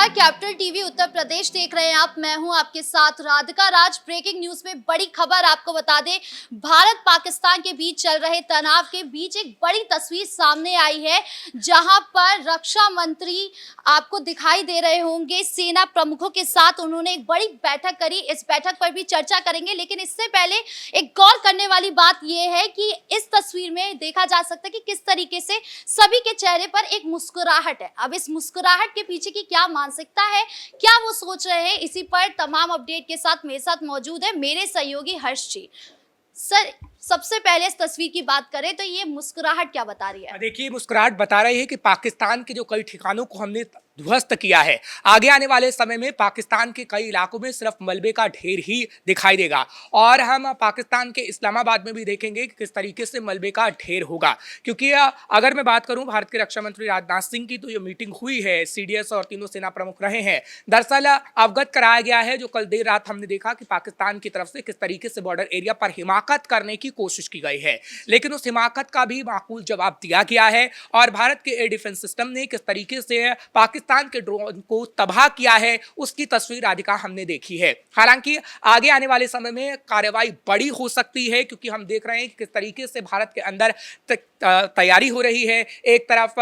नमस्कार, capital TV Uttar Pradesh देख रहे हैं आप। मैं हूं आपके साथ राधिका राज। ब्रेकिंग न्यूज में बड़ी खबर आपको बता दें, भारत पाकिस्तान के बीच चल रहे तनाव के बीच एक बड़ी तस्वीर सामने आई है, जहां पर रक्षा मंत्री आपको दिखाई दे रहे होंगे। सेना प्रमुखों के साथ उन्होंने एक बड़ी बैठक करी। इस बैठक पर भी चर्चा करेंगे, लेकिन इससे पहले एक गौर करने वाली बात यह है कि इस तस्वीर में देखा जा सकता है कि किस तरीके से सभी के चेहरे पर एक मुस्कुराहट है। अब इस मुस्कुराहट के पीछे की क्या मानसिकता है, क्या वो सोच रहे हैं, इसी पर तमाम अपडेट के साथ मेरे साथ मौजूद है मेरे सहयोगी हर्ष जी। सर, सबसे पहले इस तस्वीर की बात करें तो ये मुस्कुराहट क्या बता रही है? देखिए, मुस्कुराहट बता रही है कि पाकिस्तान के जो कई ठिकानों को हमने ध्वस्त किया है, आगे आने वाले समय में पाकिस्तान के कई इलाकों में सिर्फ मलबे का ढेर ही दिखाई देगा। और हम पाकिस्तान के इस्लामाबाद में भी देखेंगे कि किस तरीके से मलबे का ढेर होगा। क्योंकि अगर मैं बात करूं भारत के रक्षा मंत्री राजनाथ सिंह की, तो ये मीटिंग हुई है, सीडीएस और तीनों सेना प्रमुख रहे हैं। दरअसल अवगत कराया गया है, जो कल देर रात हमने देखा कि पाकिस्तान की तरफ से किस तरीके से बॉर्डर एरिया पर हिमाकत करने की कोशिश की गई है, लेकिन उस हिमाकत का भी माकूल जवाब दिया गया है। और भारत के एयर डिफेंस सिस्टम ने किस तरीके से पाकिस्तान के ड्रोन को तबाह किया है, उसकी तस्वीर राधिका हमने देखी है। हालांकि आगे आने वाले समय में कार्रवाई बड़ी हो सकती है, क्योंकि हम देख रहे हैं कि किस तरीके से भारत के अंदर तैयारी हो रही है। एक तरफ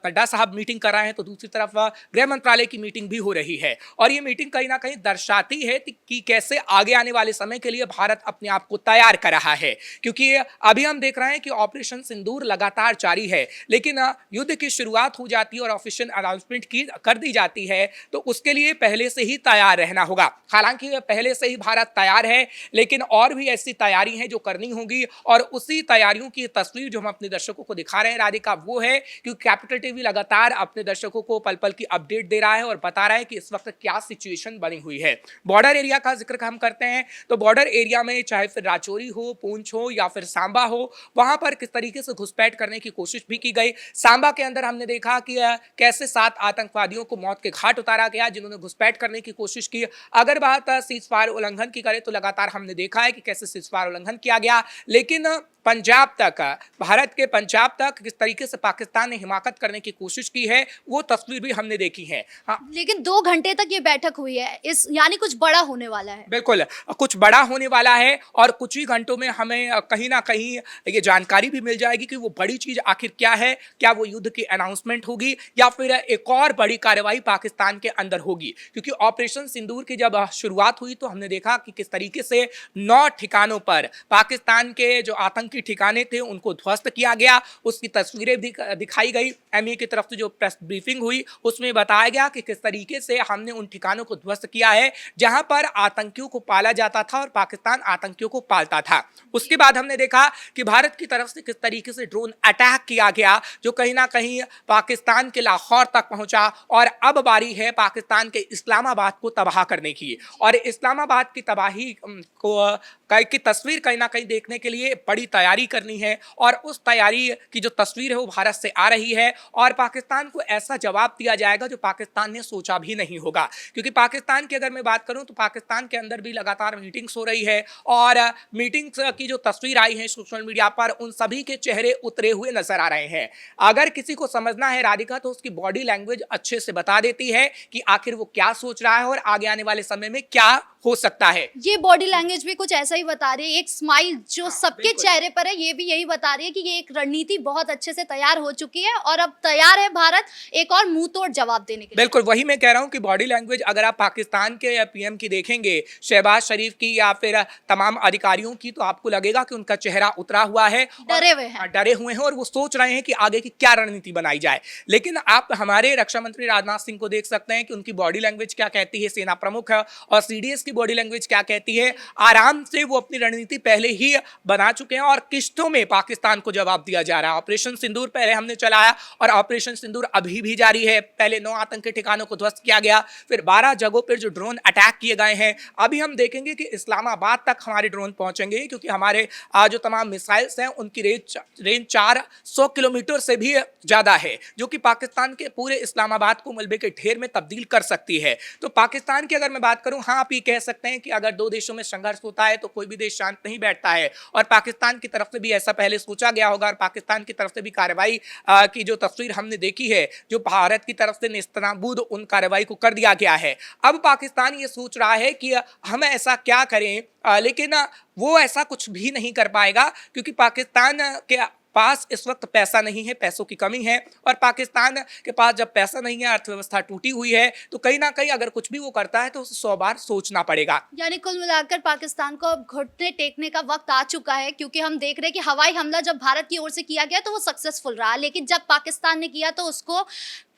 नड्डा साहब मीटिंग कर रहे हैं, तो दूसरी तरफ गृह मंत्रालय की मीटिंग भी हो रही है। और ये मीटिंग कहीं ना कहीं दर्शाती है कि कैसे आगे आने वाले समय के लिए भारत अपने आप को तैयार कर रहा है। क्योंकि अभी हम देख रहे हैं कि ऑपरेशन सिंदूर लगातार जारी है, लेकिन युद्ध की शुरुआत हो जाती है और ऑफिशियल अनाउंसमेंट कर दी जाती है, तो उसके लिए पहले से ही तैयार रहना होगा। हालांकि पहले से ही भारत तैयार है, लेकिन और भी ऐसी तैयारी है जो करनी होगी। और उसी तैयारियों की तस्वीर जो हम अपने दर्शकों को दिखा रहे हैं राधिका, वो है कि कैपिटल टीवी लगातार अपने दर्शकों को पल पल की अपडेट दे रहा है और बता रहा है कि इस वक्त क्या सिचुएशन बनी हुई है। बॉर्डर एरिया का जिक्र हम करते हैं, तो बॉर्डर एरिया में चाहे फिर राजौरी हो, पूंछ हो या फिर सांबा हो, वहां पर किस तरीके से घुसपैठ करने की कोशिश भी की गई। सांबा के अंदर हमने देखा कि कैसे 7 आतंकवादियों को मौत के घाट उतारा गया, जिन्होंने घुसपैठ करने की कोशिश की। अगर बात सीजफायर उल्लंघन की करें, तो लगातार हमने देखा है कि कैसे सीजफायर उल्लंघन किया गया, लेकिन पंजाब तक, भारत के पंजाब तक किस तरीके से पाकिस्तान ने हिमाकत करने की कोशिश की है, वो तस्वीर भी हमने देखी है। हाँ, लेकिन 2 घंटे तक ये बैठक हुई है, इस यानी कुछ बड़ा होने वाला है। बिल्कुल कुछ बड़ा होने वाला है और कुछ ही घंटों में हमें कहीं ना कहीं ये जानकारी भी मिल जाएगी कि वो बड़ी चीज आखिर क्या है। क्या वो युद्ध की अनाउंसमेंट होगी या फिर एक और बड़ी कार्रवाई पाकिस्तान के अंदर होगी। क्योंकि ऑपरेशन सिंदूर की जब शुरुआत हुई, तो हमने देखा कि किस तरीके से 9 ठिकानों पर पाकिस्तान के जो आतंकी ठिकाने थे उनको ध्वस्त किया गया। उसकी तस्वीरें दिखाई गई। एमए की तरफ से जो प्रेस ब्रीफिंग हुई, उसमें बताया गया कि किस तरीके से हमने उन ठिकानों को ध्वस्त किया है जहां पर आतंकियों को पाला जाता था और पाकिस्तान आतंकियों को पालता था। उसके बाद हमने देखा कि भारत की तरफ से किस तरीके से ड्रोन अटैक किया गया, जो कहीं ना कहीं पाकिस्तान के लाहौर तक पहुंचा। और अब बारी है पाकिस्तान के इस्लामाबाद को तबाह करने की। और इस्लामाबाद की तबाही की तस्वीर कहीं ना कहीं देखने के लिए बड़ी तैयारी करनी है। और उस तैयारी की जो तस्वीर है वो भारत से आ रही है, और पाकिस्तान को ऐसा जवाब दिया जाएगा जो पाकिस्तान ने सोचा भी नहीं होगा। क्योंकि पाकिस्तान की अगर मैं बात करूं, तो पाकिस्तान के अंदर भी लगातार मीटिंग्स हो रही है, और मीटिंग्स की जो तस्वीर आई है सोशल मीडिया पर, उन सभी के चेहरे उतरे हुए नजर आ रहे हैं। अगर किसी को समझना है राधिका, तो उसकी बॉडी लैंग्वेज अच्छे से बता देती है कि आखिर वो क्या सोच रहा है और आगे आने वाले समय में क्या हो सकता है। ये बॉडी लैंग्वेज भी कुछ ऐसा ही बता रही है। एक स्माइल जो सबके चेहरे पर है, ये भी यही बता रही है कि ये एक रणनीति बहुत अच्छे से तैयार हो चुकी है और अब तैयार है भारत एक और मुंह तोड़ जवाब देने के लिए। बिल्कुल वही मैं कह रहा हूं कि बॉडी लैंग्वेज अगर आप पाकिस्तान के पीएम की देखेंगे, शहबाज शरीफ की या फिर तमाम अधिकारियों की, तो आपको लगेगा कि उनका चेहरा उतरा हुआ है, डरे हुए हैं और वो सोच रहे हैं कि आगे की क्या रणनीति बनाई जाए। लेकिन आप हमारे रक्षा मंत्री राजनाथ सिंह को देख सकते हैं कि उनकी बॉडी लैंग्वेज क्या कहती है, सेना प्रमुख और सीडीएस की बॉडी लैंग्वेज क्या कहती है। आराम से वो अपनी रणनीति पहले ही बना चुके हैं और किश्तों में पाकिस्तान को जवाब दिया जा रहा है। ऑपरेशन सिंदूर पहले हमने चलाया और ऑपरेशन सिंदूर अभी भी जारी है। पहले 9 आतंकी ठिकानों को ध्वस्त किया गया, फिर 12 जगहों पर जो ड्रोन अटैक किए गए हैं। अभी हम देखेंगे कि इस्लामाबाद तक हमारे ड्रोन पहुंचेंगे, क्योंकि हमारे जो तमाम मिसाइल्स हैं उनकी रेंज 400 किलोमीटर से भी ज्यादा है, जो कि पाकिस्तान के पूरे इस्लामाबाद को मलबे के ढेर में तब्दील कर सकती है। तो पाकिस्तान की अगर मैं बात करूं, हाँ, आप ये कह सकते हैं कि अगर दो देशों में संघर्ष होता है तो कोई भी देश शांत नहीं बैठता है, और पाकिस्तान की तरफ से भी ऐसा पहले सोचा गया होगा, और पाकिस्तान की तरफ से भी कार्रवाई की जो तस्वीर हमने देखी है, जो भारत की तरफ से नेस्तनाबूद उन कार्रवाई को कर दिया गया है। अब पाकिस्तान ये सोच रहा है कि हम ऐसा क्या करें, लेकिन वो ऐसा कुछ भी नहीं कर पाएगा, क्योंकि पाकिस्तान के पास इस वक्त पैसा नहीं है, पैसों की कमी है, और पाकिस्तान के पास जब पैसा नहीं है, अर्थव्यवस्था टूटी हुई है, तो कहीं ना कहीं अगर कुछ भी वो करता है तो उसे 100 बार सोचना पड़ेगा। यानी कुल मिलाकर पाकिस्तान को अब घुटने टेकने का वक्त आ चुका है, क्योंकि हम देख रहे हैं कि हवाई हमला जब भारत की ओर से किया गया तो वो सक्सेसफुल रहा, लेकिन जब पाकिस्तान ने किया तो उसको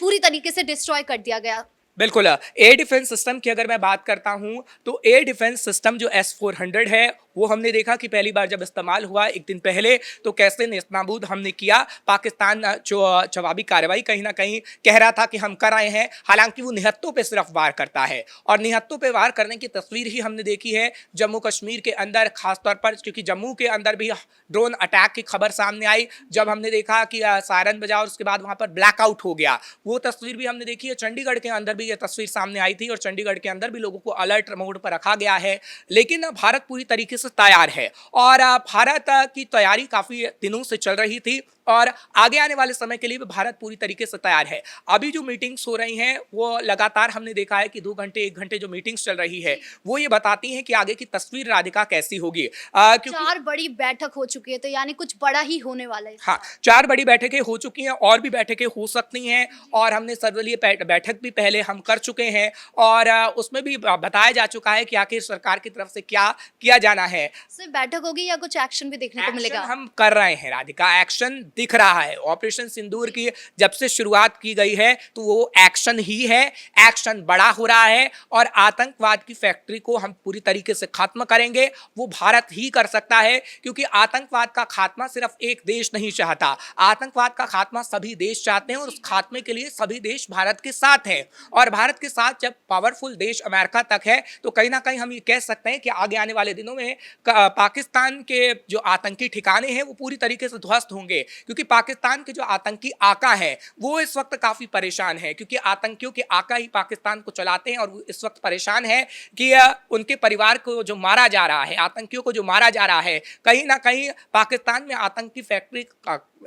पूरी तरीके से डिस्ट्रॉय कर दिया गया। बिल्कुल। एयर डिफेंस सिस्टम की अगर मैं बात करता हूं तो एयर डिफेंस सिस्टम जो S-400 है, वो हमने देखा कि पहली बार जब इस्तेमाल हुआ एक दिन पहले तो कैसे नेस्तनाबूद हमने किया। पाकिस्तान जो जवाबी कार्रवाई कहीं ना कहीं कह रहा था कि हम कर रहे हैं, हालांकि वो निहत्तों पे सिर्फ वार करता है, और निहत्तों पे वार करने की तस्वीर ही हमने देखी है जम्मू कश्मीर के अंदर, खासतौर पर क्योंकि जम्मू के अंदर भी ड्रोन अटैक की खबर सामने आई, जब हमने देखा कि सायरन बजा और उसके बाद वहां पर ब्लैकआउट हो गया। वो तस्वीर भी हमने देखी है। चंडीगढ़ के अंदर भी ये तस्वीर सामने आई थी, और चंडीगढ़ के अंदर भी लोगों को अलर्ट मोड पर रखा गया है। लेकिन भारत पूरी तरीके से तैयार है, और भारत की तैयारी काफी दिनों से चल रही थी, और आगे आने वाले समय के लिए भी भारत पूरी तरीके से तैयार है। अभी जो मीटिंग्स हो रही हैं वो लगातार हमने देखा है कि 2 घंटे 1 घंटे जो मीटिंग्स चल रही है वो ये बताती हैं कि आगे की तस्वीर राधिका कैसी होगी, क्योंकि 4 बड़ी बैठक हो चुकी है, तो यानी कुछ बड़ा ही होने वाला है। हाँ, 4 बड़ी बैठकें हो चुकी हैं, और भी बैठकें हो सकती हैं, और हमने सर्वदलीय बैठक भी पहले हम कर चुके हैं, और उसमें भी बताया जा चुका है कि आखिर सरकार की तरफ से क्या किया जाना है। सिर्फ बैठक होगी या कुछ एक्शन भी देखने को एक्शन मिलेगा? हम कर रहे हैं राधिका, एक्शन दिख रहा है। ऑपरेशन सिंदूर की जब से शुरुआत की गई है तो वो एक्शन ही है, एक्शन बड़ा हो रहा है, और आतंकवाद की फैक्ट्री को हम पूरी तरीके से खत्म करेंगे। वो भारत ही कर सकता है, क्योंकि आतंकवाद का खात्मा सिर्फ एक देश नहीं चाहता, आतंकवाद का खात्मा सभी देश चाहते हैं, और उस खात्मे के लिए सभी देश भारत के साथ हैं। और भारत के साथ जब पावरफुल देश अमेरिका तक है, तो कहीं ना कहीं हम ये कह सकते हैं कि आगे आने वाले दिनों में पाकिस्तान के जो आतंकी ठिकाने हैं वो पूरी तरीके से ध्वस्त होंगे, क्योंकि पाकिस्तान के जो आतंकी आका हैं वो इस वक्त काफी परेशान है, क्योंकि आतंकियों के आका ही पाकिस्तान को चलाते हैं, और वो इस वक्त परेशान है कि उनके परिवार को जो मारा जा रहा है, आतंकियों को जो मारा जा रहा है, कहीं ना कहीं पाकिस्तान में आतंकी फैक्ट्री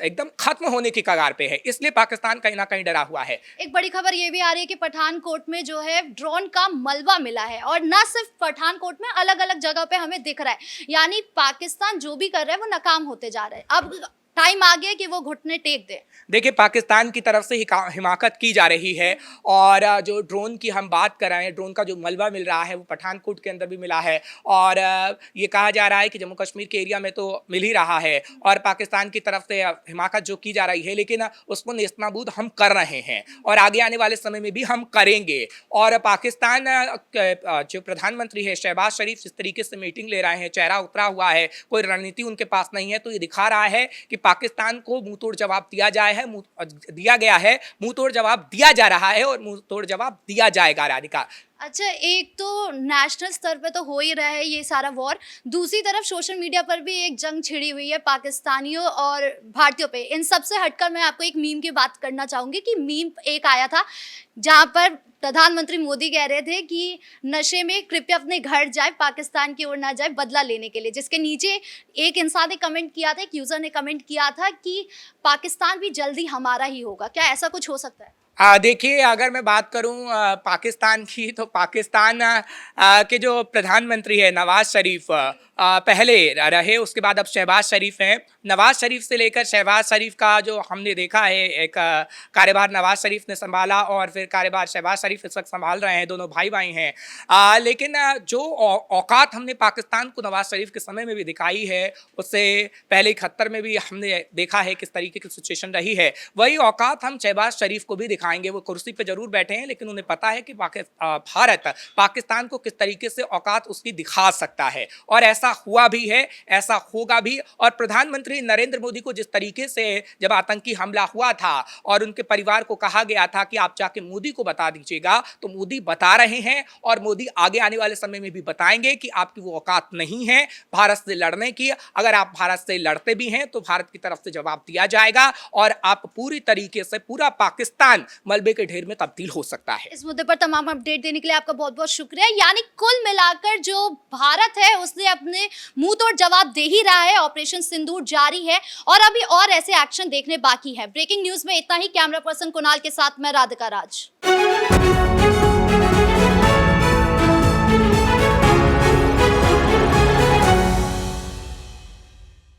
एकदम खत्म होने की कगार पे है, इसलिए पाकिस्तान कहीं ना कहीं डरा हुआ है। एक बड़ी खबर ये भी आ रही है कि पठानकोट में जो है ड्रोन का मलबा मिला है, और न सिर्फ पठानकोट में, अलग अलग जगह पे हमें दिख रहा है। यानी पाकिस्तान जो भी कर रहा है वो नाकाम होते जा रहा है। अब टाइम आ गया कि वो घुटने टेक दे। देखिए, पाकिस्तान की तरफ से हिमाकत की जा रही है, और जो ड्रोन की हम बात कर रहे हैं, ड्रोन का जो मलबा मिल रहा है वो पठानकोट के अंदर भी मिला है, और ये कहा जा रहा है कि जम्मू कश्मीर के एरिया में तो मिल ही रहा है, और पाकिस्तान की तरफ से हिमाकत जो की जा रही है, लेकिन उसको नेस्तनाबूद हम कर रहे हैं, और आगे आने वाले समय में भी हम करेंगे। और पाकिस्तान जो प्रधानमंत्री है शहबाज शरीफ जिस तरीके से मीटिंग ले रहे हैं, चेहरा उतरा हुआ है, कोई रणनीति उनके पास नहीं है, तो ये दिखा रहा है कि पाकिस्तान को मुंह तोड़ जवाब दिया गया है, मुंह तोड़ जवाब दिया जा रहा है, और मुंह तोड़ जवाब दिया जाएगा राधिका। अच्छा, एक तो नेशनल स्तर पे तो हो ही रहा है ये सारा वॉर, दूसरी तरफ सोशल मीडिया पर भी एक जंग छिड़ी हुई है पाकिस्तानियों और भारतीयों पे। इन सब से हटकर मैं आपको एक मीम की बात करना चाहूँगी कि मीम एक आया था जहाँ पर प्रधानमंत्री मोदी कह रहे थे कि नशे में कृपया अपने घर जाए, पाकिस्तान की ओर ना जाए बदला लेने के लिए, जिसके नीचे एक इंसान ने कमेंट किया था, एक यूज़र ने कमेंट किया था कि पाकिस्तान भी जल्दी हमारा ही होगा। क्या ऐसा कुछ हो सकता है? देखिए, अगर मैं बात करूं पाकिस्तान की, तो पाकिस्तान के जो प्रधानमंत्री है नवाज शरीफ पहले रहे, उसके बाद अब शहबाज शरीफ हैं। नवाज शरीफ से लेकर शहबाज शरीफ का जो हमने देखा है, एक कार्यभार नवाज शरीफ ने संभाला, और फिर कार्यभार शहबाज शरीफ इस वक्त संभाल रहे हैं, दोनों भाई भाई हैं। लेकिन जो औकात हमने पाकिस्तान को नवाज शरीफ के समय में भी दिखाई है, उससे पहले 71 में भी हमने देखा है किस तरीके की सिचुएशन रही है, वही औकात हम शहबाज शरीफ को भी दिखाएंगे। वो कुर्सी पर जरूर बैठे हैं, लेकिन उन्हें पता है कि भारत पाकिस्तान को किस तरीके से औकात उसकी दिखा सकता है, और ऐसा हुआ भी है, ऐसा होगा भी। और प्रधानमंत्री नरेंद्र मोदी को जिस तरीके से जब आतंकी हमला हुआ था और उनके परिवार को कहा गया था कि आप जाके मोदी को बता दीजिएगा, तो मोदी बता रहे हैं, और मोदी आगे आने वाले समय में भी बताएंगे कि आपकी वो औकात नहीं है भारत से लड़ने की। अगर आप भारत से लड़ते भी हैं तो भारत की तरफ से जवाब दिया जाएगा, और आप पूरी तरीके से पूरा पाकिस्तान मलबे के ढेर में तब्दील हो सकता है। इस मुद्दे पर तमाम अपडेट देने के लिए आपका बहुत बहुत शुक्रिया। यानी कुल मिलाकर जो भारत है उसने अपने मुंह तोड़ जवाब दे ही रहा है। ऑपरेशन सिंदूर जारी है और अभी और ऐसे एक्शन देखने बाकी है। ब्रेकिंग न्यूज में इतना ही। कैमरा पर्सन कुणाल के साथ मैं राधिका राज।